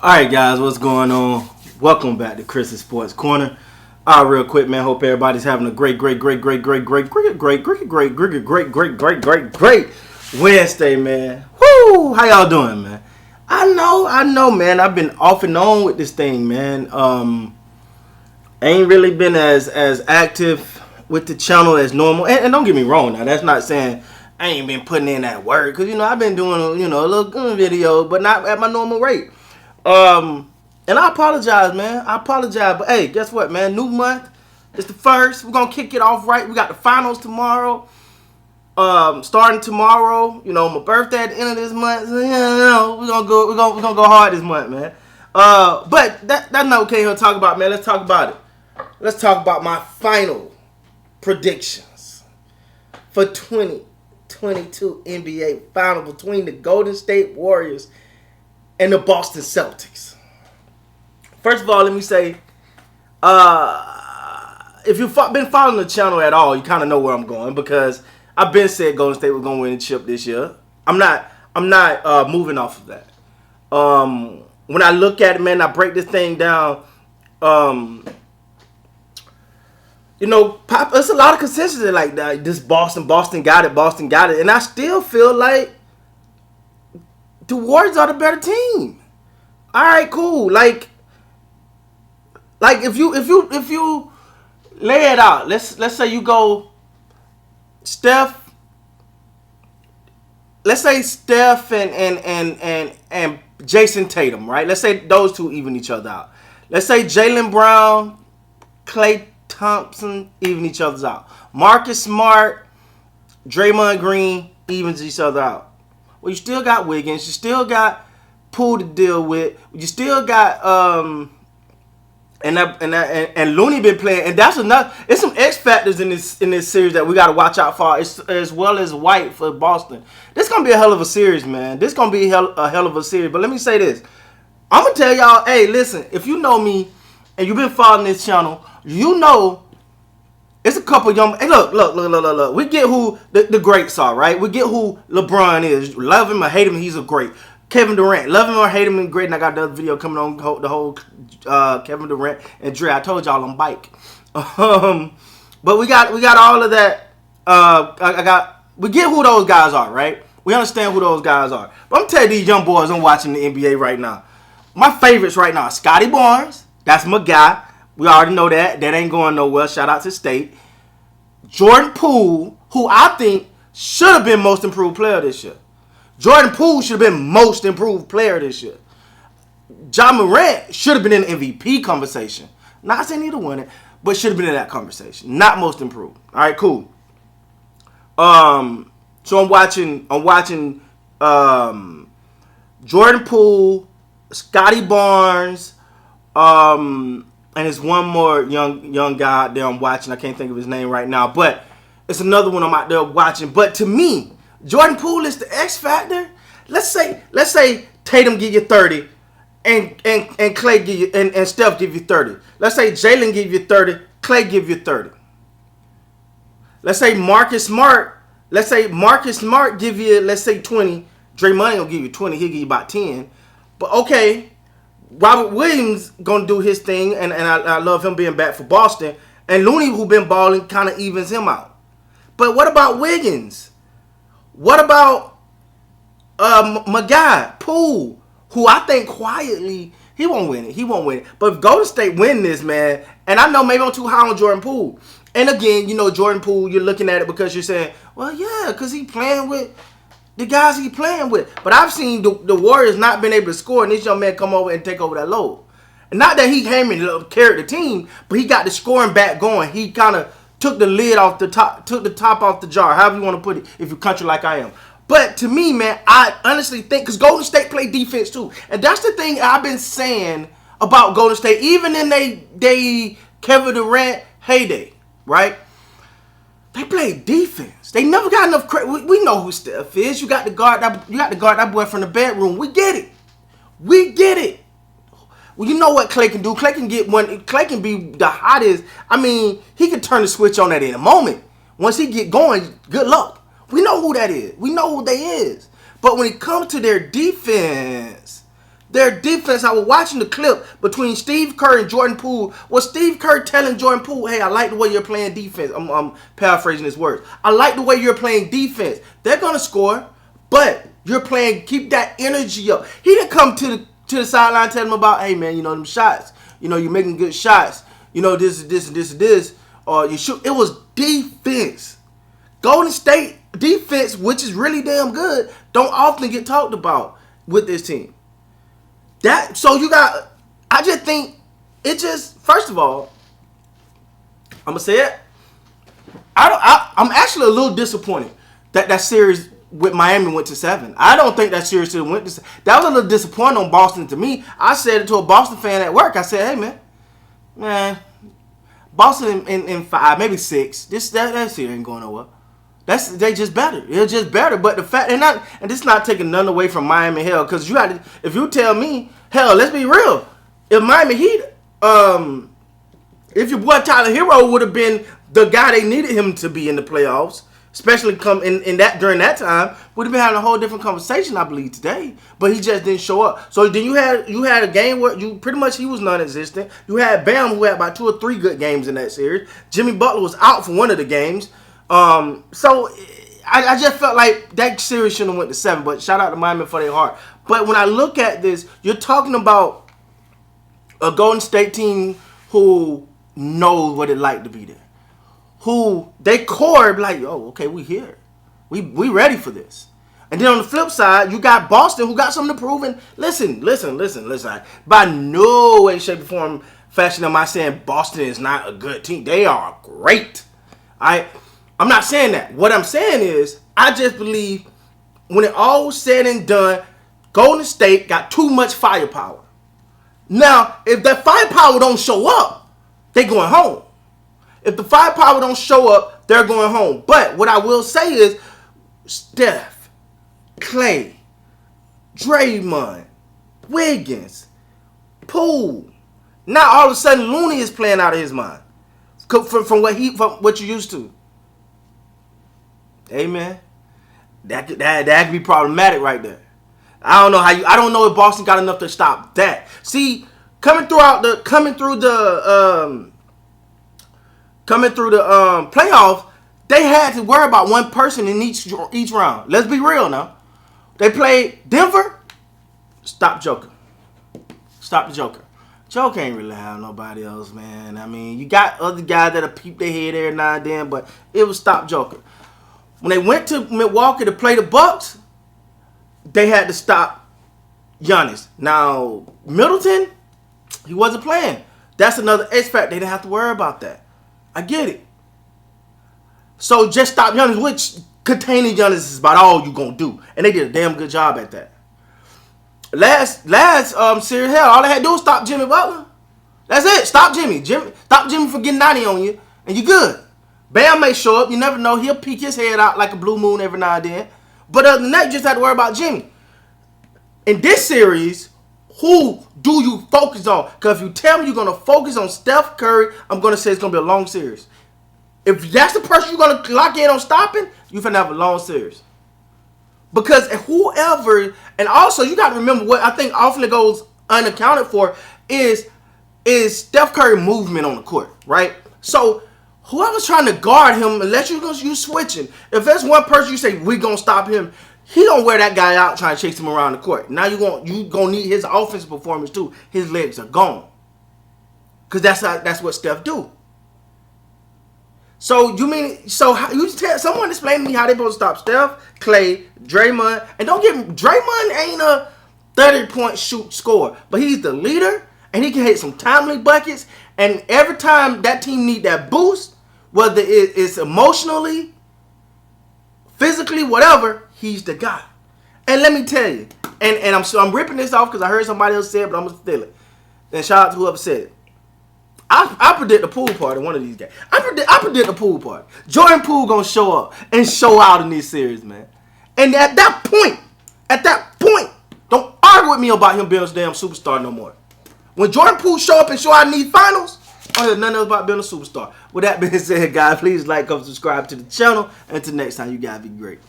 Alright guys, what's going on? Welcome back to Chris's Sports Corner. Real quick, man. Hope everybody's having a great Wednesday, man. Woo! How y'all doing, man? I know, man. I've been off and on with this thing, man. Ain't really been as active with the channel as normal. And don't get me wrong now. That's not saying I ain't been putting in that work. Because, I've been doing, a little video, but not at my normal rate. And I apologize, man. But hey, guess what, man? New month. It's the first. We're gonna kick it off right. We got the finals tomorrow. Starting tomorrow. My birthday at the end of this month. So, we're gonna go hard this month, man. But that's not okay to talk about, man. Let's talk about it. Let's talk about my final predictions for 2022 NBA Final between the Golden State Warriors and the Boston Celtics. First of all, let me say, if you've been following the channel at all, you kind of know where I'm going because I've been said Golden State was going to win the chip this year. I'm not moving off of that. When I look at it, man, I break this thing down. There's a lot of consensus like that. This Boston got it, and I still feel like the Warriors are the better team. All right, cool. Like if you lay it out, let's say you go Steph. Let's say Steph and Jason Tatum, right? Let's say those two even each other out. Let's say Jaylen Brown, Klay Thompson even each other out. Marcus Smart, Draymond Green evens each other out. Well, you still got Wiggins. You still got Poole to deal with. You still got and Looney been playing, and that's enough. It's some X factors in this series that we got to watch out for, as well as White for Boston. This gonna be a hell of a series, man. This gonna be a hell of a series. But let me say this: I'm gonna tell y'all, hey, listen, if you know me and you've been following this channel, you know it's a couple young. Hey, look. We get who the greats are, right? We get who LeBron is. Love him or hate him, he's a great. Kevin Durant, love him or hate him, great. And I got another video coming on the whole Kevin Durant and Dre. I told y'all on bike. But we got all of that. We get who those guys are, right? We understand who those guys are. But I'm telling these young boys I'm watching the NBA right now. My favorites right now are Scotty Barnes. That's my guy. We already know that. That ain't going nowhere. Shout out to State. Jordan Poole, who I think should have been most improved player this year. Jordan Poole should have been most improved player this year. Ja Morant should have been in the MVP conversation. Not saying he'd have won it, but should have been in that conversation. Not most improved. All right, cool. So I'm watching Jordan Poole, Scotty Barnes, and there's one more young guy out there I'm watching. I can't think of his name right now, but it's another one I'm out there watching. But to me, Jordan Poole is the X factor. Let's say Tatum give you 30, and Klay give you and Steph give you 30. Let's say Jaylen give you 30, Klay give you 30. Let's say Marcus Smart give you 20. Draymond will give you 20. He'll give you about 10. But okay, Robert Williams gonna do his thing, and I love him being back for Boston. And Looney, who been balling, kind of evens him out. But what about Wiggins? What about my guy, Poole, who I think quietly, he won't win it. But if Golden State win this, man, and I know maybe I'm too high on Jordan Poole. And again, Jordan Poole, you're looking at it because you're saying, well, yeah, because he playing with the guys he playing with. But I've seen the Warriors not been able to score, and this young man come over and take over that load. And not that he came and carried the team, but he got the scoring back going. He kind of took the lid off the top, took the top off the jar, however you want to put it, if you're country like I am. But to me, man, I honestly think, because Golden State play defense too. And that's the thing I've been saying about Golden State, even in they Kevin Durant heyday, right? They play defense. They never got enough credit. We know who Steph is. You got to guard that boy from the bedroom. We get it. Well, you know what Klay can do. Klay can be the hottest. I mean, he can turn the switch on at any moment. Once he get going, good luck. We know who that is. We know who they is. But when it comes to their defense, Their defense, I was watching the clip between Steve Kerr and Jordan Poole. Was Steve Kerr telling Jordan Poole, hey, I like the way you're playing defense. I'm paraphrasing his words. I like the way you're playing defense. They're going to score, but you're playing, keep that energy up. He didn't come to the sideline telling him about, hey, man, them shots. You're making good shots. This. Or you shoot. It was defense. Golden State defense, which is really damn good, don't often get talked about with this team. I just think first of all, I'm gonna say it. I'm actually a little disappointed that series with Miami went to 7. I don't think that series should have went to 7. That was a little disappointing on Boston to me. I said it to a Boston fan at work. I said, hey man, Boston in 5, maybe 6. That series ain't going nowhere. They just better. They're just better. But the fact and this is not taking none away from Miami, hell, because if you tell me, hell, let's be real. If Miami Heat, if your boy Tyler Hero would have been the guy they needed him to be in the playoffs, especially come in that during that time, we'd have been having a whole different conversation, I believe, today. But he just didn't show up. So then you had a game where pretty much he was non-existent. You had Bam, who had about 2 or 3 good games in that series. Jimmy Butler was out for one of the games. So I just felt like that series shouldn't have went to 7, but shout out to Miami for their heart. But when I look at this, you're talking about a Golden State team who knows what it like to be there. Who they core like, oh, okay, we here. We ready for this. And then on the flip side, you got Boston who got something to prove. And listen. By no way, shape, or form, fashion am I saying Boston is not a good team. They are great. I'm not saying that. What I'm saying is, I just believe when it all said and done, Golden State got too much firepower. Now, if that firepower don't show up, they going home. If the firepower don't show up, they're going home. But what I will say is, Steph, Clay, Draymond, Wiggins, Poole. Now all of a sudden, Looney is playing out of his mind from what you used to. Hey man, that could be problematic right there. I don't know if Boston got enough to stop that. See, coming through the playoff, they had to worry about one person in each round. Let's be real now. They played Denver. Stop Joker. Stop the Joker. Joker ain't really have nobody else, man. I mean, you got other guys that'll peep their head every now and then, but it was stop Joker. When they went to Milwaukee to play the Bucks, they had to stop Giannis. Now, Middleton, he wasn't playing. That's another X factor. They didn't have to worry about that. I get it. So just stop Giannis, which containing Giannis is about all you gonna do. And they did a damn good job at that. Last series, hell, all they had to do was stop Jimmy Butler. That's it. Stop Jimmy. Stop Jimmy from getting 90 on you, and you good. Bam may show up. You never know. He'll peek his head out like a blue moon every now and then. But other than that, you just have to worry about Jimmy. In this series, who do you focus on? Because if you tell me you're going to focus on Steph Curry, I'm going to say it's going to be a long series. If that's the person you're going to lock in on stopping, you're going to have a long series. Because whoever, and also you got to remember what I think often goes unaccounted for is Steph Curry movement on the court, right? So whoever's trying to guard him, unless you switching, if there's one person you say we're gonna stop him, he gonna wear that guy out trying to chase him around the court. Now you gonna need his offensive performance too. His legs are gone, cause that's what Steph do. So you tell someone explain to me how they supposed to stop Steph, Clay, Draymond, and don't get me, Draymond ain't a 30-point shoot scorer, but he's the leader and he can hit some timely buckets. And every time that team need that boost, whether it's emotionally, physically, whatever, he's the guy. And let me tell you, and I'm ripping this off because I heard somebody else say it, but I'm gonna steal it. And shout out to whoever said it. I predict the pool party one of these games. I predict the pool party. Jordan Poole gonna show up and show out in this series, man. And at that point, don't argue with me about him being a damn superstar no more. When Jordan Poole show up and show out in these finals, I don't hear nothing else about being a superstar. With that being said, guys, please like, comment, subscribe to the channel. And until next time, you guys be great.